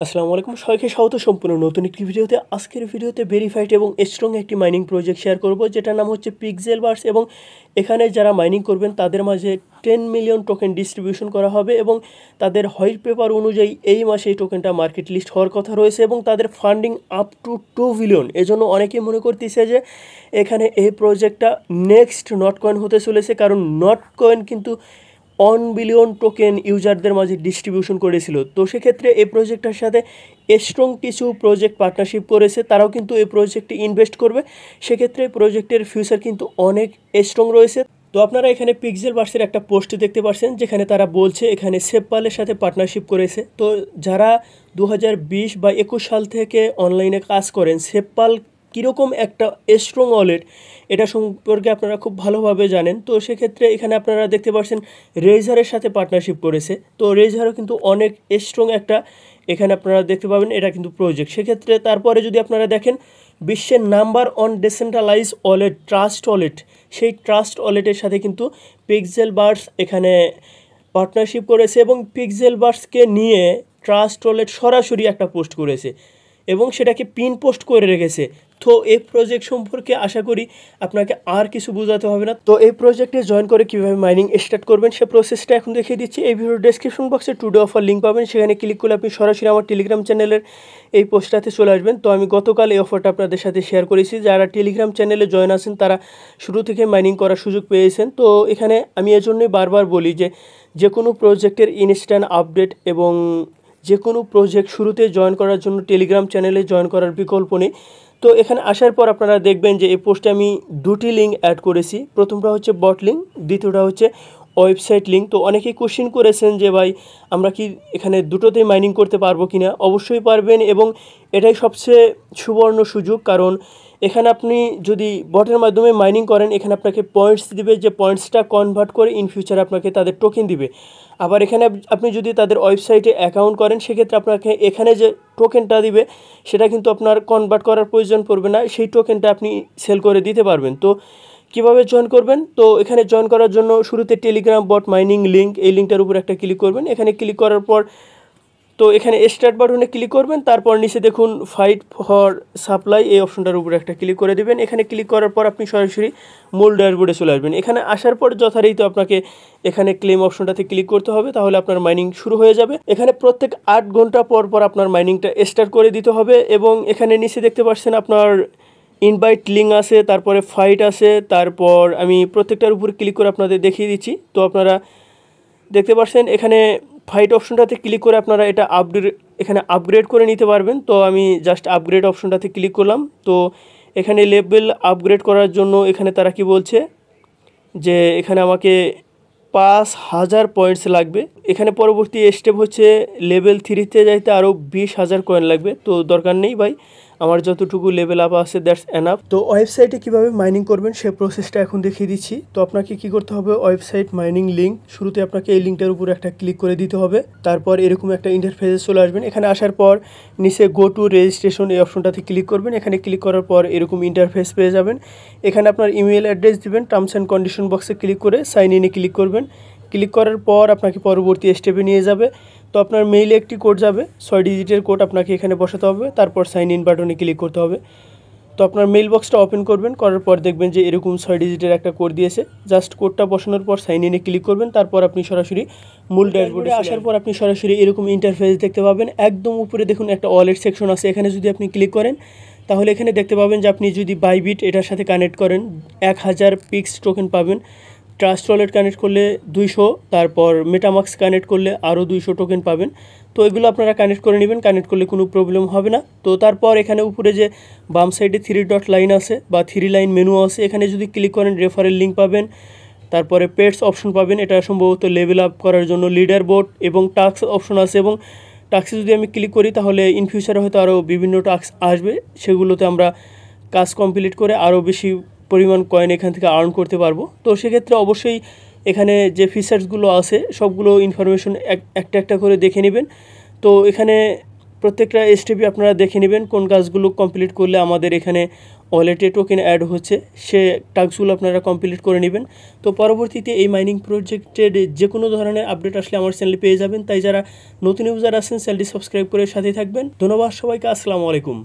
আসসালামু আলাইকুম, সবাইকে স্বাগত সম্পূর্ণ নতুন একটি ভিডিওতে। আজকের ভিডিওতে ভেরিফাইড এবং স্ট্রং একটি মাইনিং প্রজেক্ট শেয়ার করব, যেটার নাম হচ্ছে পিক্সেলভার্স। এবং এখানে যারা মাইনিং করবেন তাদের মাঝে 10 মিলিয়ন টোকেন ডিস্ট্রিবিউশন করা হবে এবং তাদের হোয়াইট পেপার অনুযায়ী এই মাসে এই টোকেনটা মার্কেট লিস্ট হওয়ার কথা রয়েছে এবং তাদের ফান্ডিং আপ টু 2 বিলিয়ন। এজন্য অনেকেই মনে করতেছে যে এখানে এই প্রজেক্টটা নেক্সট নট কয়েন হতে চলেছে, কারণ নট কয়েন কিন্তু 1 বিলিয়ন টোকেন ইউজারদের মাঝে ডিস্ট্রিবিউশন করেছিল। তো সেক্ষেত্রে এই প্রজেক্টটার সাথে স্ট্রং কিছু প্রজেক্ট পার্টনারশিপ করেছে, তারাও কিন্তু এই প্রজেক্টে ইনভেস্ট করবে। সেক্ষেত্রে প্রজেক্টের ফিউচার কিন্তু অনেক স্ট্রং রয়েছে। তো আপনারা এখানে পিক্সেলভার্সের একটা পোস্ট দেখতে পাচ্ছেন, যেখানে তারা বলছে এখানে সেপপালের সাথে পার্টনারশিপ করেছে। তো যারা 2020 বা 21 সাল থেকে অনলাইনে কাজ করেন, সেপপাল কীরকম একটা স্ট্রং ওয়ালেট এটা সম্পর্কে আপনারা খুব ভালোভাবে জানেন। তো সেক্ষেত্রে এখানে আপনারা দেখতে পাচ্ছেন রেজারের সাথে পার্টনারশিপ করেছে। তো রেজারও কিন্তু অনেক স্ট্রং একটা, এখানে আপনারা দেখতে পাবেন এটা কিন্তু প্রজেক্ট। সেক্ষেত্রে তারপরে যদি আপনারা দেখেন বিশ্বের number one decentralise wallet trust wallet, সেই ট্রাস্ট ওয়ালেটের সাথে কিন্তু পিক্সেলভার্স এখানে পার্টনারশিপ করেছে এবং পিক্সেলভার্সকে নিয়ে ট্রাস্ট ওয়ালেট সরাসরি একটা পোস্ট করেছে এবং সেটাকে পিন পোস্ট করে রেখেছে। তো এই প্রজেক্ট সম্পর্কে আশা করি আপনাকে আর কিছু বোঝাতে হবে না। তো এই প্রজেক্টে জয়েন করে কীভাবে মাইনিং স্টার্ট করবেন সে প্রসেসটা এখন দেখিয়ে দিচ্ছি। এই ভিডিওর ডেসক্রিপশন বক্সে টুডে অফার লিঙ্ক পাবেন, সেখানে ক্লিক করলে আপনি সরাসরি আমার টেলিগ্রাম চ্যানেলের এই পোস্টটাতে চলে আসবেন। তো আমি গতকাল এই অফারটা আপনাদের সাথে শেয়ার করেছি, যারা টেলিগ্রাম চ্যানেলে জয়েন আছেন তারা শুরু থেকে মাইনিং করার সুযোগ পেয়েছেন। তো এখানে আমি এজন্যই বারবার বলি যে কোনো প্রজেক্টের ইনস্ট্যান্ট আপডেট এবং যে কোনো প্রজেক্ট শুরুতে জয়েন করার জন্য টেলিগ্রাম চ্যানেলে জয়েন করার বিকল্প নেই। তো এখানে আসার পর আপনারা দেখবেন যে এই পোস্টে আমি দুটি লিঙ্ক অ্যাড করেছি। প্রথমটা হচ্ছে বট লিঙ্ক, দ্বিতীয়টা হচ্ছে ওয়েবসাইট লিঙ্ক। তো অনেকেই কোশ্চেন করেছেন যে ভাই আমরা কি এখানে দুটোতেই মাইনিং করতে পারবো কি না? অবশ্যই পারবেন এবং এটাই সবচেয়ে সুবর্ণ সুযোগ, কারণ এখানে আপনি যদি বটের মাধ্যমে মাইনিং করেন এখানে আপনাকে পয়েন্টস দিবে, যে পয়েন্টসটা কনভার্ট করে ইন ফিউচার আপনাকে তাদের টোকেন দিবে। আবার এখানে আপনি যদি তাদের ওয়েবসাইটে অ্যাকাউন্ট করেন সেক্ষেত্রে আপনাকে এখানে যে টোকেনটা দিবে সেটা কিন্তু আপনার কনভার্ট করার প্রয়োজন পড়বে না, সেই টোকেনটা আপনি সেল করে দিতে পারবেন। তো কীভাবে জয়েন করবেন? তো এখানে জয়েন করার জন্য শুরুতে টেলিগ্রাম বট মাইনিং লিঙ্ক, এই লিঙ্কটার উপর একটা ক্লিক করবেন। এখানে ক্লিক করার পর তো এখানে স্টার্ট বাটনে ক্লিক করবেন, তারপর নিচে দেখুন ফাইট ফর সাপ্লাই, এই অপশনটার উপরে একটা ক্লিক করে দেবেন। এখানে ক্লিক করার পর আপনি সরাসরি মূল ড্যাশবোর্ডে চলে আসবেন। এখানে আসার পর যথারীতি আপনাকে এখানে ক্লেম অপশনটাতে ক্লিক করতে হবে, তাহলে আপনার মাইনিং শুরু হয়ে যাবে। এখানে প্রত্যেক 8 ঘন্টা পর পর আপনার মাইনিংটা স্টার্ট করে দিতে হবে এবং এখানে নিচে দেখতে পাচ্ছেন আপনার ইনভাইট লিঙ্ক আছে, তারপরে ফাইট আছে, তারপর আমি প্রত্যেকটার উপরে ক্লিক করে আপনাদের দেখিয়ে দিচ্ছি। তো আপনারা দেখতে পাচ্ছেন এখানে ফাইট অপশনটাতে ক্লিক করে আপনারা এটা এখানে আপগ্রেড করে নিতে পারবেন। তো আমি জাস্ট আপগ্রেড অপশনটাতে ক্লিক করলাম। তো এখানে লেভেল আপগ্রেড করার জন্য এখানে তারা কি বলছে যে এখানে আমাকে 5000 পয়েন্টস লাগবে। এখানে পরবর্তী স্টেপ হচ্ছে লেভেল 3-তে যাইতে আরও 20,000 কয়েন লাগবে। তো দরকার নেই ভাই, আমার যতটুকু লেভেল আপ আছে দ্যাটস এনাফ। তো ওয়েবসাইটে কীভাবে মাইনিং করবেন সে প্রসেসটা এখন দেখিয়ে দিচ্ছি। তো আপনাকে কি করতে হবে, ওয়েবসাইট মাইনিং লিঙ্ক, শুরুতে আপনাকে এই লিঙ্কটার উপর একটা ক্লিক করে দিতে হবে। তারপর এরকম একটা ইন্টারফেসে চলে আসবেন। এখানে আসার পর নিচে গো টু রেজিস্ট্রেশন এই অপশনটাতে ক্লিক করবেন। এখানে ক্লিক করার পর এরকম ইন্টারফেস পেয়ে যাবেন। এখানে আপনার ইমেল অ্যাড্রেস দিবেন, টার্মস অ্যান্ড কন্ডিশন বক্সে ক্লিক করে সাইন ইনে ক্লিক করবেন। ক্লিক করার পর আপনাকে পরবর্তী স্টেপে নিয়ে যাবে। তো আপনার মেইলে একটি কোড যাবে, 6 ডিজিটের কোড আপনাকে এখানে বসাতে হবে, তারপর সাইন ইন বাটনে ক্লিক করতে হবে। তো আপনার মেইল বক্সটা ওপেন করবেন, করার পর দেখবেন যে এরকম 6 ডিজিটের একটা কোড দিয়েছে। জাস্ট কোডটা বসানোর পর সাইন ইনে ক্লিক করবেন, তারপর আপনি সরাসরি মূল ড্যাশবোর্ডে আসার পর আপনি সরাসরি এরকম ইন্টারফেস দেখতে পাবেন। একদম উপরে দেখুন একটা ওয়ালেট সেকশন আছে, এখানে যদি আপনি ক্লিক করেন তাহলে এখানে দেখতে পাবেন যে আপনি যদি বাইবিট এটার সাথে কানেক্ট করেন 1000 পিক্স টোকেন পাবেন। ট্রাস্ট ওয়ালেট কানেক্ট করলে 200, তারপর মেটামাক্স কানেক্ট করলে আরও 200 টোকেন পাবেন। তো এগুলো আপনারা কানেক্ট করে নেবেন, কানেক্ট করলে কোনো প্রবলেম হবে না। তো তারপর এখানে উপরে যে বাম সাইডে 3 ডট লাইন আছে বা 3 লাইন মেনু আছে, এখানে যদি ক্লিক করেন রেফারেল লিঙ্ক পাবেন, তারপরে পেটস অপশন পাবেন, এটা সম্ভবত লেভেল আপ করার জন্য লিডার বোর্ড এবং টাস্ক অপশন আছে। এবং টাস্কে যদি আমি ক্লিক করি তাহলে ইন ফিউচারে হয়তো আরও বিভিন্ন টাস্ক আসবে, সেগুলোতে আমরা কাজ কমপ্লিট করে আরও বেশি পরিমাণ কয়েন এখান থেকে আর্ন করতে পারবো। তো সেক্ষেত্রে অবশ্যই এখানে যে ফিচার্সগুলো আছে সবগুলো ইনফরমেশন একটা একটা করে দেখে নেবেন। তো এখানে প্রত্যেকটা স্টেপই আপনারা দেখে নেবেন কোন কাজগুলো কমপ্লিট করলে আমাদের এখানে ওয়ালেটে টোকেন অ্যাড হচ্ছে, সে টাস্কগুলো আপনারা কমপ্লিট করে নেবেন। তো পরবর্তীতে এই মাইনিং প্রজেক্টের যে কোনো ধরনের আপডেট আসলে আমার চ্যানেলে পেয়ে যাবেন। তাই যারা নতুন ইউজার আছেন চ্যানেলটি সাবস্ক্রাইব করে সাথে থাকবেন। ধন্যবাদ সবাইকে, আসসালামু আলাইকুম।